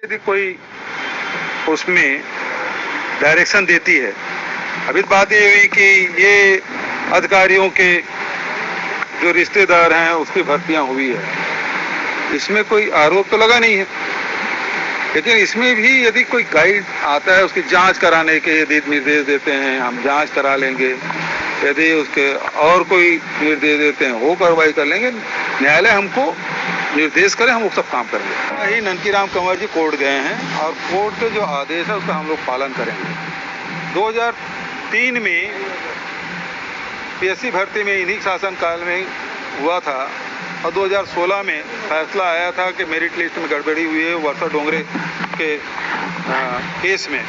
यदि कोई उसमें डायरेक्शन देती है। अभी बात ये हुई कि ये अधिकारियों के जो रिश्तेदार हैं उसकी भर्तियां हुई है, इसमें कोई आरोप तो लगा नहीं है, लेकिन इसमें भी यदि कोई गाइड आता है उसकी जांच कराने के यदि निर्देश देते हैं, हम जांच करा लेंगे। यदि उसके और कोई निर्देश देते हैं वो कार्रवाई कर लेंगे। न्यायालय हमको निर्देश करें, हम वो सब काम करेंगे। यही ननकीराम कंवर जी कोर्ट गए हैं और कोर्ट के जो आदेश है उसका हम लोग पालन करेंगे। 2003 में पीएससी भर्ती में इन्हीं शासन काल में हुआ था और 2016 में फैसला आया था कि मेरिट लिस्ट में गड़बड़ी हुई है वर्षा डोंगरे के केस में,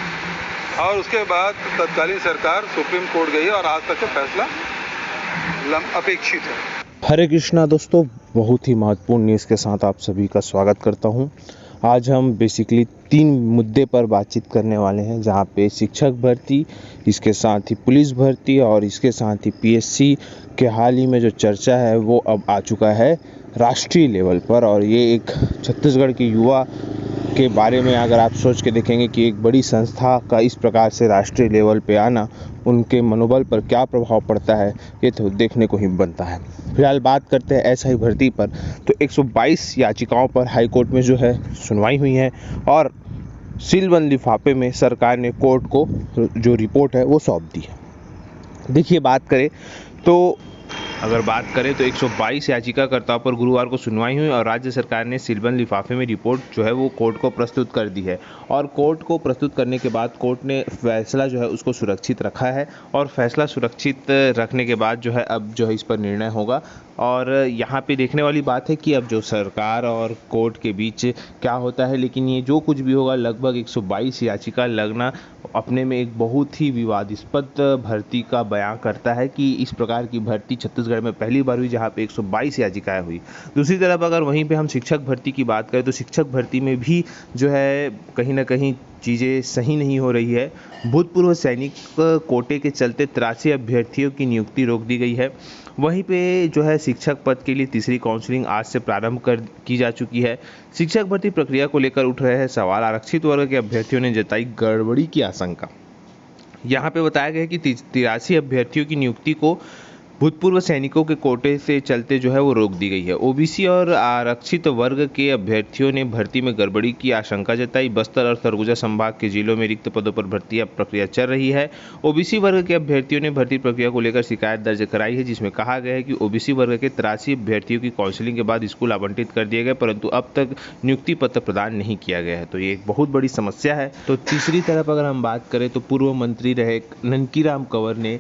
और उसके बाद तत्कालीन सरकार सुप्रीम कोर्ट गई और आज तक का फैसला अपेक्षित है। हरे कृष्णा दोस्तों, बहुत ही महत्वपूर्ण न्यूज़ के साथ आप सभी का स्वागत करता हूं। आज हम बेसिकली 3 मुद्दे पर बातचीत करने वाले हैं, जहां पे शिक्षक भर्ती, इसके साथ ही पुलिस भर्ती और इसके साथ ही पीएससी के हाल ही में जो चर्चा है वो अब आ चुका है राष्ट्रीय लेवल पर। और ये एक छत्तीसगढ़ के युवा के बारे में अगर आप सोच के देखेंगे कि एक बड़ी संस्था का इस प्रकार से राष्ट्रीय लेवल पे आना, उनके मनोबल पर क्या प्रभाव पड़ता है, ये तो देखने को ही बनता है। फिलहाल बात करते हैं एसआई भर्ती पर। तो 122 याचिकाओं पर हाईकोर्ट में जो है सुनवाई हुई है और सीलबंद लिफाफे में सरकार ने कोर्ट को जो रिपोर्ट है वो सौंप दी है। देखिए, अगर बात करें तो 122 याचिकाकर्ताओं पर गुरुवार को सुनवाई हुई और राज्य सरकार ने सीलबंद लिफाफे में रिपोर्ट जो है वो कोर्ट को प्रस्तुत कर दी है। और कोर्ट को प्रस्तुत करने के बाद कोर्ट ने फैसला जो है उसको सुरक्षित रखा है और फैसला सुरक्षित रखने के बाद जो है अब जो है इस पर निर्णय होगा। और यहाँ पे देखने वाली बात है कि अब जो सरकार और कोर्ट के बीच क्या होता है, लेकिन ये जो कुछ भी होगा लगभग 122 याचिका लगना अपने में एक बहुत ही विवादास्पद भर्ती का बयां करता है कि इस प्रकार की भर्ती छत्तीसगढ़ में पहली बार हुई जहां पे 122 याचिकाएं हुई। दूसरी तरफ अगर वहीं पे हम शिक्षक भर्ती की बात करें तो शिक्षक भर्ती में भी जो है कहीं ना कहीं चीज़ें सही नहीं हो रही है। भूतपूर्व सैनिक कोटे के चलते 83 अभ्यर्थियों की नियुक्ति रोक दी गई है। वहीं पे जो है शिक्षक पद के लिए तीसरी काउंसलिंग आज से प्रारंभ की जा चुकी है। शिक्षक भर्ती प्रक्रिया को लेकर उठ रहे हैं सवाल। आरक्षित वर्ग के अभ्यर्थियों ने जताई गड़बड़ी की आशंका। यहाँ पे बताया गया है कि 83 अभ्यर्थियों की नियुक्ति को भूतपूर्व सैनिकों के कोटे से चलते जो है वो रोक दी गई है। ओबीसी और आरक्षित वर्ग के अभ्यर्थियों ने भर्ती में गड़बड़ी की आशंका जताई। बस्तर और सरगुजा संभाग के जिलों में रिक्त पदों पर भर्ती प्रक्रिया चल रही है। ओबीसी वर्ग के अभ्यर्थियों ने भर्ती प्रक्रिया को लेकर शिकायत दर्ज कराई है, जिसमें कहा गया है कि ओबीसी वर्ग के 83 अभ्यर्थियों की काउंसलिंग के बाद स्कूल आवंटित कर दिए गए, परंतु अब तक नियुक्ति पत्र प्रदान नहीं किया गया है। तो ये एक बहुत बड़ी समस्या है। तो तीसरी तरफ अगर हम बात करें तो पूर्व मंत्री रहे ननकीराम कंवर ने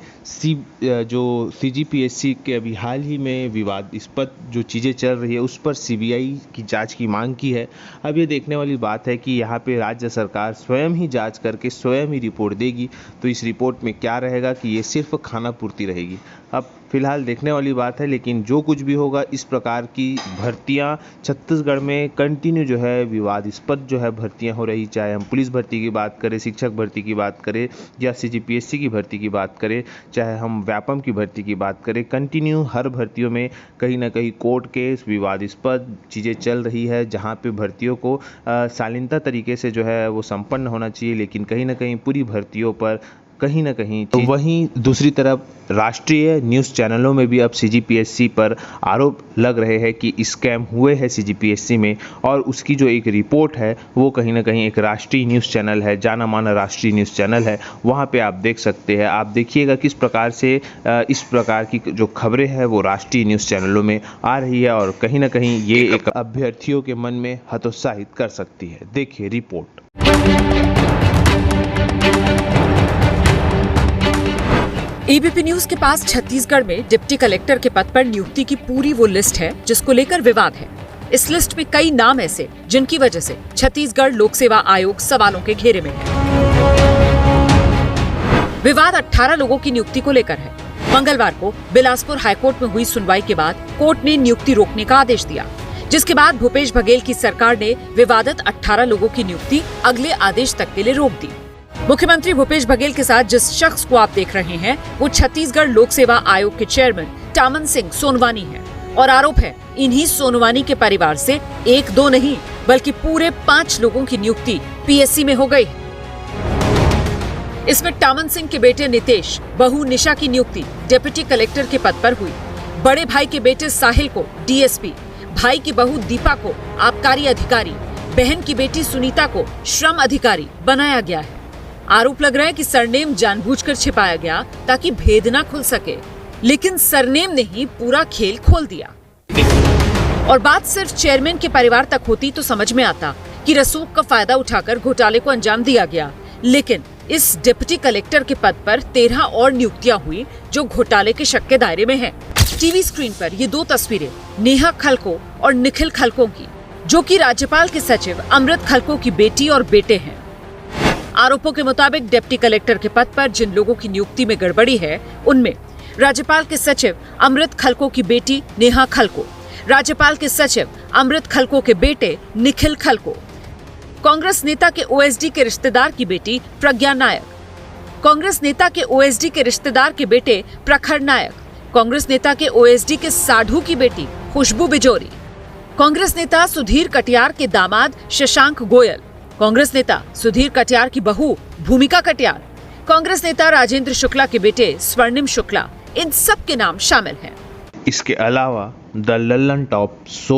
जो सीजीपीएससी के अभी हाल ही में विवादास्पद जो चीज़ें चल रही है उस पर सीबीआई की जांच की मांग की है। अब ये देखने वाली बात है कि यहाँ पे राज्य सरकार स्वयं ही जांच करके स्वयं ही रिपोर्ट देगी, तो इस रिपोर्ट में क्या रहेगा कि ये सिर्फ खाना पूर्ति रहेगी। अब फिलहाल देखने वाली बात है, लेकिन जो कुछ भी होगा इस प्रकार की भर्तियां छत्तीसगढ़ में कंटिन्यू जो है विवादास्पद जो है भर्तियां हो रही, चाहे हम पुलिस भर्ती की बात करें, शिक्षक भर्ती की बात करें या सीजीपीएससी की भर्ती की बात करें, चाहे हम व्यापम की भर्ती की बात करें, कंटिन्यू हर भर्तियों में कहीं ना कहीं कोर्ट केस विवादास्पद चीज़ें चल रही है, जहाँ पे भर्तियों को शालीनता तरीके से जो है वो संपन्न होना चाहिए, लेकिन कहीं ना कहीं पूरी भर्तियों पर कहीं ना कहीं। तो वहीं दूसरी तरफ राष्ट्रीय न्यूज़ चैनलों में भी अब सीजीपीएससी पर आरोप लग रहे हैं कि स्कैम हुए हैं सीजीपीएससी में, और उसकी जो एक रिपोर्ट है वो कहीं ना कहीं एक राष्ट्रीय न्यूज़ चैनल है, जाना माना राष्ट्रीय न्यूज़ चैनल है, वहाँ पे आप देख सकते हैं। आप देखिएगा किस प्रकार से इस प्रकार की जो खबरें हैं वो राष्ट्रीय न्यूज़ चैनलों में आ रही है और कहीं ना कहीं ये एक अभ्यर्थियों के मन में हतोत्साहित कर सकती है। देखिए रिपोर्ट। एबीपी न्यूज के पास छत्तीसगढ़ में डिप्टी कलेक्टर के पद पर नियुक्ति की पूरी वो लिस्ट है जिसको लेकर विवाद है। इस लिस्ट में कई नाम ऐसे जिनकी वजह से छत्तीसगढ़ लोक सेवा आयोग सवालों के घेरे में है। विवाद 18 लोगों की नियुक्ति को लेकर है। मंगलवार को बिलासपुर हाईकोर्ट में हुई सुनवाई के बाद कोर्ट ने नियुक्ति रोकने का आदेश दिया, जिसके बाद भूपेश बघेल की सरकार ने विवादित 18 लोगों की नियुक्ति अगले आदेश तक के लिए रोक दी। मुख्यमंत्री भूपेश बघेल के साथ जिस शख्स को आप देख रहे हैं वो छत्तीसगढ़ लोक सेवा आयोग के चेयरमैन टामन सिंह सोनवानी है। और आरोप है इन्हीं सोनवानी के परिवार से 1-2 नहीं बल्कि पूरे 5 लोगों की नियुक्ति पीएससी में हो गई। इसमें टामन सिंह के बेटे नितेश, बहू निशा की नियुक्ति डिप्टी कलेक्टर के पद पर हुई। बड़े भाई के बेटे साहिल को डीएसपी, भाई की बहू दीपा को आबकारी अधिकारी, बहन की बेटी सुनीता को श्रम अधिकारी बनाया गया है। आरोप लग रहा है कि सरनेम जानबूझकर छिपाया गया ताकि भेद न खुल सके, लेकिन सरनेम ने ही पूरा खेल खोल दिया। और बात सिर्फ चेयरमैन के परिवार तक होती तो समझ में आता कि रसूख का फायदा उठाकर घोटाले को अंजाम दिया गया, लेकिन इस डिप्टी कलेक्टर के पद पर 13 और नियुक्तियां हुई जो घोटाले के शक के दायरे में हैं। टीवी स्क्रीन पर ये 2 तस्वीरें नेहा खलको और निखिल खलको की, जो कि राज्यपाल के सचिव अमृत खलको की बेटी और बेटे हैं। आरोपों के मुताबिक डिप्टी कलेक्टर के पद पर जिन लोगों की नियुक्ति में गड़बड़ी है, उनमें राज्यपाल के सचिव अमृत खलको की बेटी नेहा खलको, राज्यपाल के सचिव अमृत खलको के बेटे निखिल खलको, कांग्रेस नेता के ओएसडी के रिश्तेदार की बेटी प्रज्ञा नायक, कांग्रेस नेता के ओएसडी के रिश्तेदार के बेटे प्रखर नायक, कांग्रेस नेता के ओएसडी के साधु की बेटी खुशबू बिजोरी, कांग्रेस नेता सुधीर कटियार के दामाद शशांक गोयल, कांग्रेस नेता सुधीर कटियार की बहू भूमिका कटियार, कांग्रेस नेता राजेंद्र शुक्ला के बेटे स्वर्णिम शुक्ला, इन सब के नाम शामिल हैं। इसके अलावा द लल्लन टॉप शो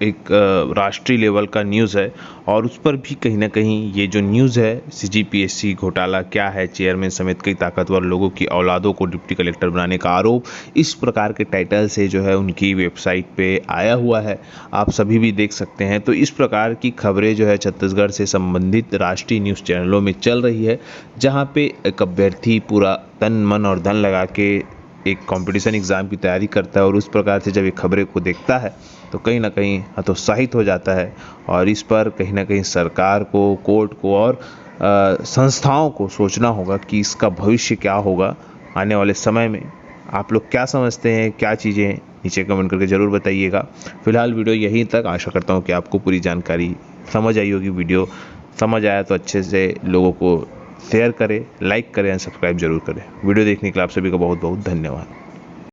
एक राष्ट्रीय लेवल का न्यूज़ है और उस पर भी कहीं ना कहीं ये जो न्यूज़ है सीजीपीएससी घोटाला क्या है, चेयरमैन समेत कई ताकतवर लोगों की औलादों को डिप्टी कलेक्टर बनाने का आरोप, इस प्रकार के टाइटल से जो है उनकी वेबसाइट पे आया हुआ है, आप सभी भी देख सकते हैं। तो इस प्रकार की खबरें जो है छत्तीसगढ़ से संबंधित राष्ट्रीय न्यूज़ चैनलों में चल रही है, जहाँ पे एक अभ्यर्थी पूरा तन मन और धन लगा के एक कंपटीशन एग्ज़ाम की तैयारी करता है और उस प्रकार से जब ये खबरें को देखता है तो कहीं ना कहीं हतोत्साहित हो जाता है और इस पर कहीं ना कहीं सरकार को, कोर्ट को और संस्थाओं को सोचना होगा कि इसका भविष्य क्या होगा आने वाले समय में। आप लोग क्या समझते हैं, क्या चीज़ें, नीचे कमेंट करके ज़रूर बताइएगा। फिलहाल वीडियो यहीं तक। आशा करता हूँ कि आपको पूरी जानकारी समझ आई होगी। वीडियो समझ आया तो अच्छे से लोगों को शेयर करें, लाइक करें, सब्सक्राइब जरूर करें। वीडियो देखने के लिए आप सभी का बहुत बहुत धन्यवाद।